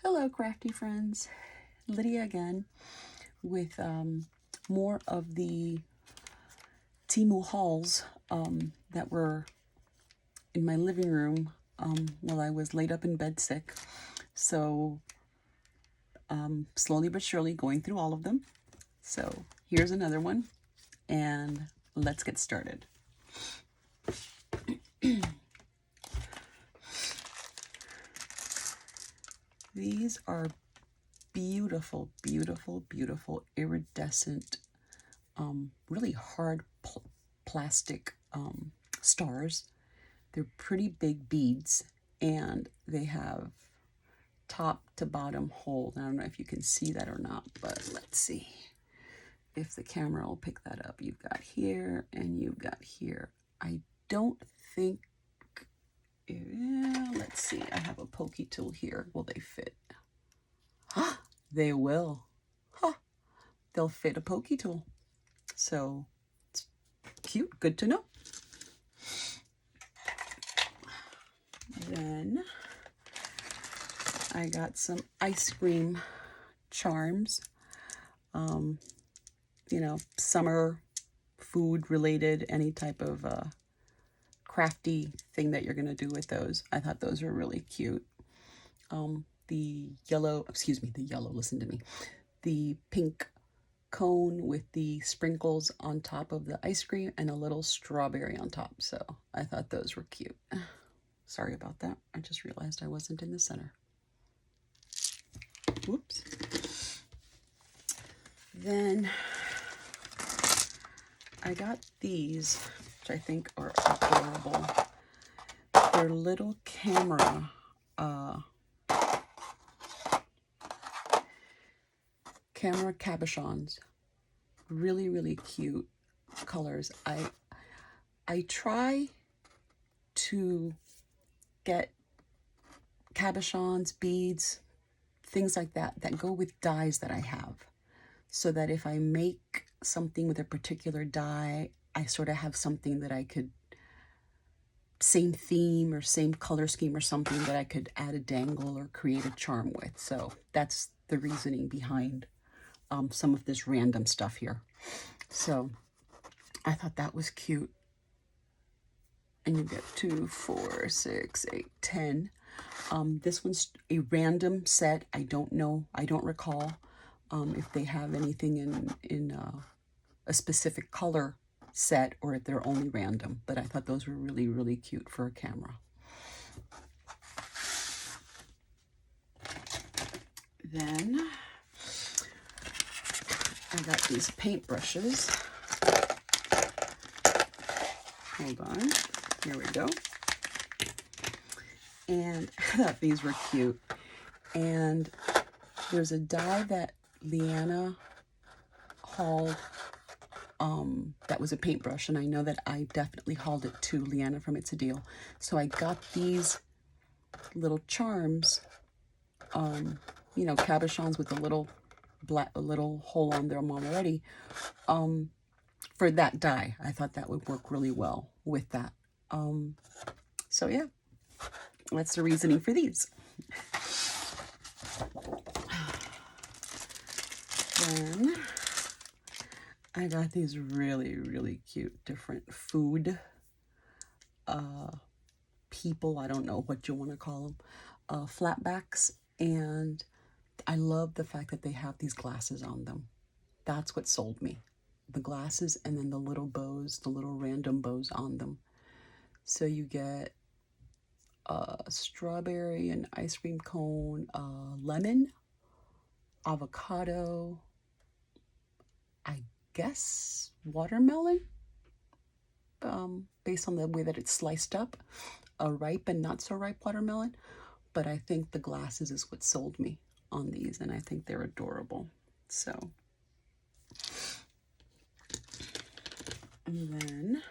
Hello, crafty friends. Lydia again with more of the Temu Hauls that were in my living room while I was laid up in bed sick. So slowly but surely going through all of them. So here's another one, and let's get started. These are beautiful, beautiful, beautiful iridescent, really hard plastic stars. They're pretty big beads, and they have top to bottom hole. I don't know if you can see that or not, but let's see if the camera will pick that up. You've got here and you've got here. I don't think, let's see, I have a pokey tool here. Will they fit? They will. They'll fit a pokey tool. So it's cute, good to know. Then I got some ice cream charms. You know, summer food related, any type of crafty thing that you're gonna do with those. I thought those were really cute. The yellow, listen to me. The pink cone with the sprinkles on top of the ice cream and a little strawberry on top. So I thought those were cute. Sorry about that. I just realized I wasn't in the center. Whoops. Then I got these, which I think are adorable. They're little camera cabochons. Really, really cute colors. I try to get cabochons, beads, things like that go with dyes that I have, so that if I make something with a particular dye, I sort of have something that I could, same theme or same color scheme or something that I could add a dangle or create a charm with. So that's the reasoning behind some of this random stuff here. So I thought that was cute. And you get 2, 4, 6, 8, 10. This one's a random set. I don't know. I don't recall if they have anything in a specific color set or if they're only random. But I thought those were really, really cute for a camera. Then I got these paint brushes. Hold on. Here we go. And I thought these were cute. And there's a die that Leanna hauled that was a paintbrush, and I know that I definitely hauled it to Leanna from It's a Deal. So I got these little charms, you know, cabochons with a little hole on them already, for that die. I thought that would work really well with that. So yeah, that's the reasoning for these. Then I got these really, really cute different food people. I don't know what you want to call them. Flatbacks. And I love the fact that they have these glasses on them. That's what sold me. The glasses and then the little bows, the little random bows on them. So you get strawberry and ice cream cone, lemon, avocado, I guess watermelon, based on the way that it's sliced up, a ripe and not so ripe watermelon. But I think the glasses is what sold me on these, and I think they're adorable. So, and then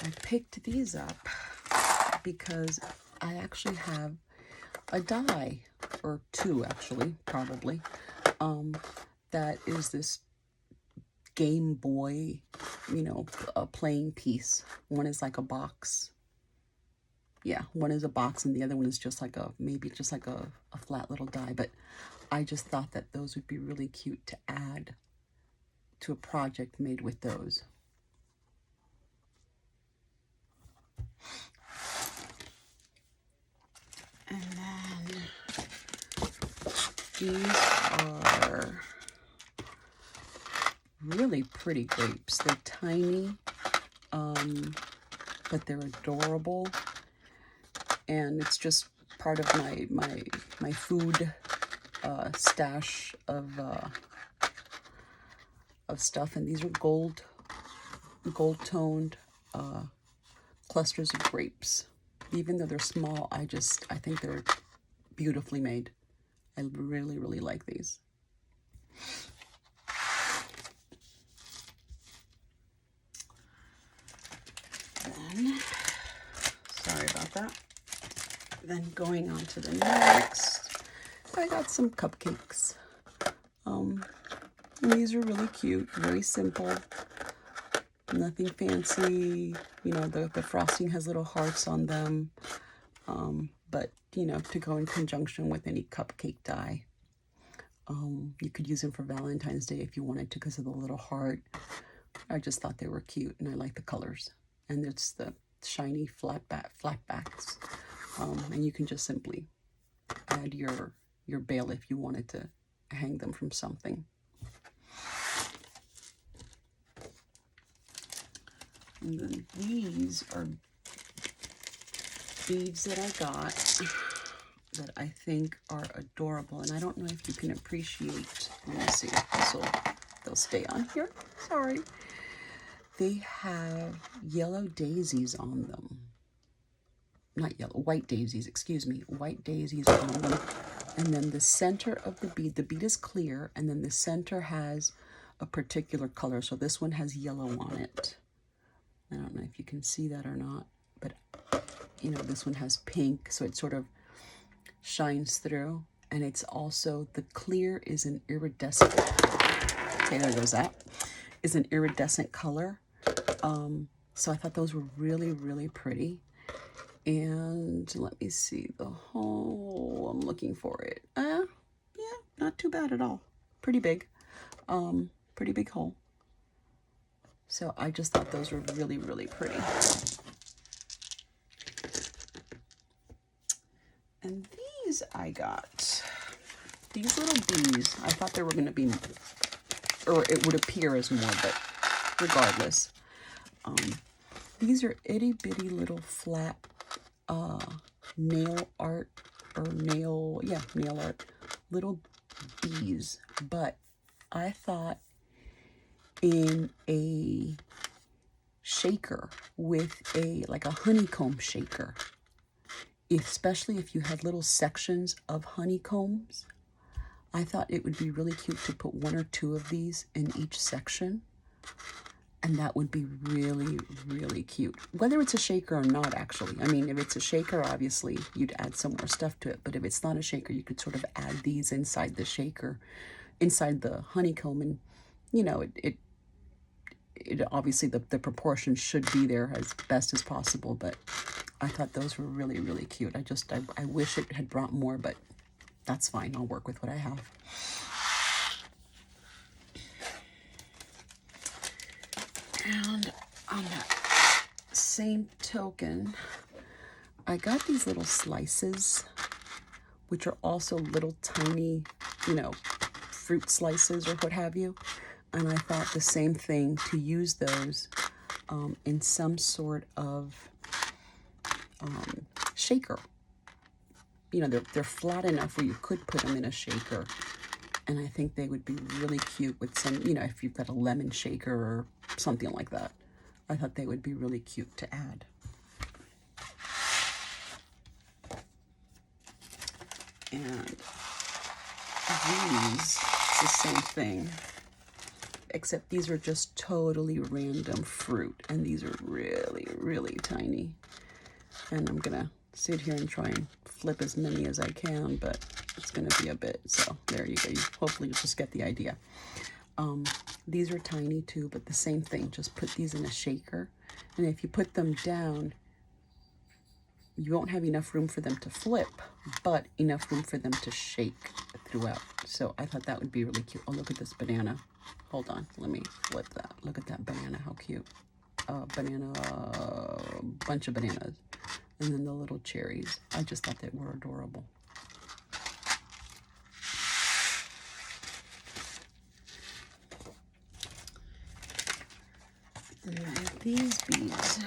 I picked these up because I actually have a die, or two actually, probably, that is this Game Boy, you know, a playing piece. One is like a box yeah, one is a box and the other one is just like a, maybe just like a flat little die. But I just thought that those would be really cute to add to a project made with those. And then these are really pretty grapes. They're tiny, but they're adorable. And it's just part of my food stash of stuff. And these are gold toned clusters of grapes. Even though they're small, I think they're beautifully made. I really, really like these. Then, sorry about that. Then going on to the next, I got some cupcakes. And these are really cute, very simple, nothing fancy. You know, the frosting has little hearts on them, but you know, to go in conjunction with any cupcake die. You could use them for Valentine's Day if you wanted to, because of the little heart. I just thought they were cute, and I like the colors. And it's the shiny flatbacks, and you can just simply add your bail if you wanted to hang them from something. And then these are beads that I got that I think are adorable. And I don't know if you can appreciate, let me see, they'll stay on here, sorry. They have yellow daisies on them. Not yellow, white daisies, excuse me, white daisies on them. And then the center of the bead is clear, and then the center has a particular color. So this one has yellow on it. I don't know if you can see that or not, but you know, this one has pink, so it sort of shines through. And it's also, the clear is an iridescent, okay, there goes that, is an iridescent color. So I thought those were really, really pretty. And let me see the hole, I'm looking for it. Yeah, not too bad at all. Pretty big, pretty big hole. So I just thought those were really, really pretty. And these I got, these little bees, I thought they were going to be, or it would appear as more, but regardless. These are itty bitty little flat nail art, or nail art, little bees. But I thought in a shaker with like a honeycomb shaker, especially if you had little sections of honeycombs, I thought it would be really cute to put 1 or 2 of these in each section. And that would be really, really cute. Whether it's a shaker or not, actually. I mean, if it's a shaker, obviously, you'd add some more stuff to it. But if it's not a shaker, you could sort of add these inside the shaker, inside the honeycomb. And, you know, it obviously, the proportions should be there as best as possible. But I thought those were really, really cute. I wish it had brought more, but that's fine. I'll work with what I have. And on that same token, I got these little slices, which are also little tiny, you know, fruit slices or what have you. And I thought the same thing, to use those in some sort of shaker. You know, they're flat enough where you could put them in a shaker. And I think they would be really cute with some, you know, if you've got a lemon shaker or something like that. I thought they would be really cute to add. And these, it's the same thing, except these are just totally random fruit. And these are really, really tiny. And I'm going to sit here and try and flip as many as I can, but it's going to be a bit. So there you go. Hopefully you'll just get the idea. These are tiny too, but the same thing. Just put these in a shaker. And if you put them down, you won't have enough room for them to flip, but enough room for them to shake throughout. So I thought that would be really cute. Oh, look at this banana. Hold on, let me flip that. Look at that banana, how cute. Banana, bunch of bananas. And then the little cherries. I just thought they were adorable. And then these beads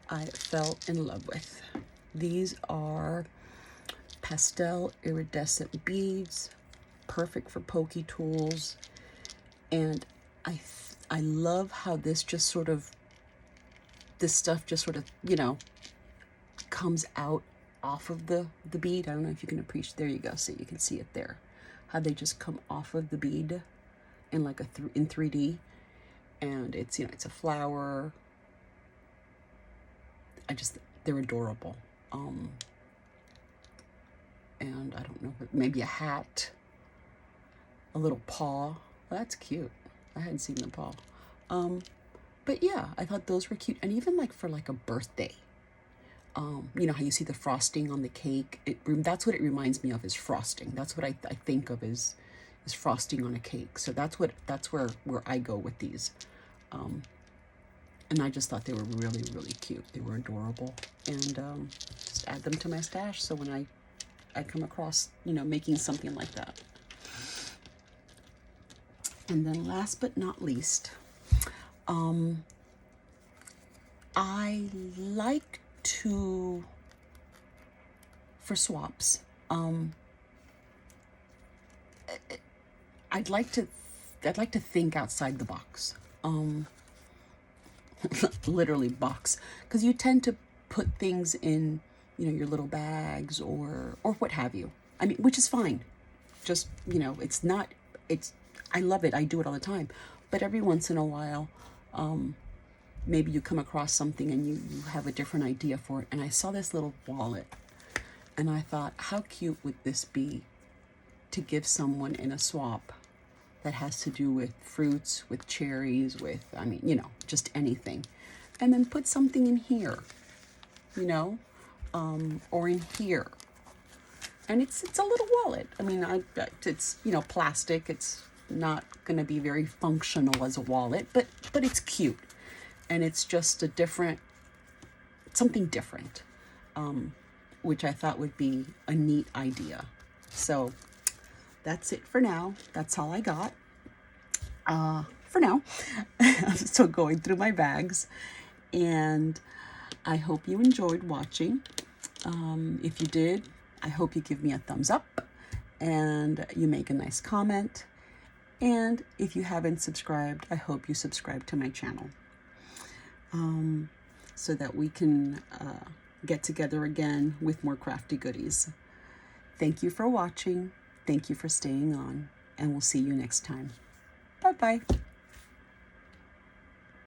I fell in love with. These are pastel iridescent beads, perfect for pokey tools. And I love how this just sort of, this stuff just sort of, you know, comes out off of the bead. I don't know if you can appreciate, there you go, see, you can see it there. How they just come off of the bead in like in 3D. And it's, you know, it's a flower. They're adorable. And I don't know, maybe a hat, a little paw. Well, that's cute. I hadn't seen the paw. But yeah, I thought those were cute. And even like for like a birthday, you know how you see the frosting on the cake? That's what it reminds me of, is frosting. That's what I think of is frosting on a cake. So that's where I go with these. And I just thought they were really, really cute. They were adorable. And just add them to my stash. So when I come across, you know, making something like that. And then last but not least, I like to, for swaps, I'd like to think outside the box. Literally box, because you tend to put things in, you know, your little bags or what have you. I mean, which is fine. Just, you know, I love it. I do it all the time. But every once in a while, maybe you come across something and you have a different idea for it. And I saw this little wallet and I thought, how cute would this be to give someone in a swap that has to do with fruits, with cherries, with, I mean, you know, just anything. And then put something in here, you know, or in here. And it's a little wallet. I mean, it's, you know, plastic. It's not going to be very functional as a wallet, but it's cute. And it's just something different, which I thought would be a neat idea. So that's it for now. That's all I got for now. So going through my bags, and I hope you enjoyed watching. If you did, I hope you give me a thumbs up and you make a nice comment. And if you haven't subscribed, I hope you subscribe to my channel, so that we can get together again with more crafty goodies. Thank you for watching. Thank you for staying on, and we'll see you next time. Bye-bye.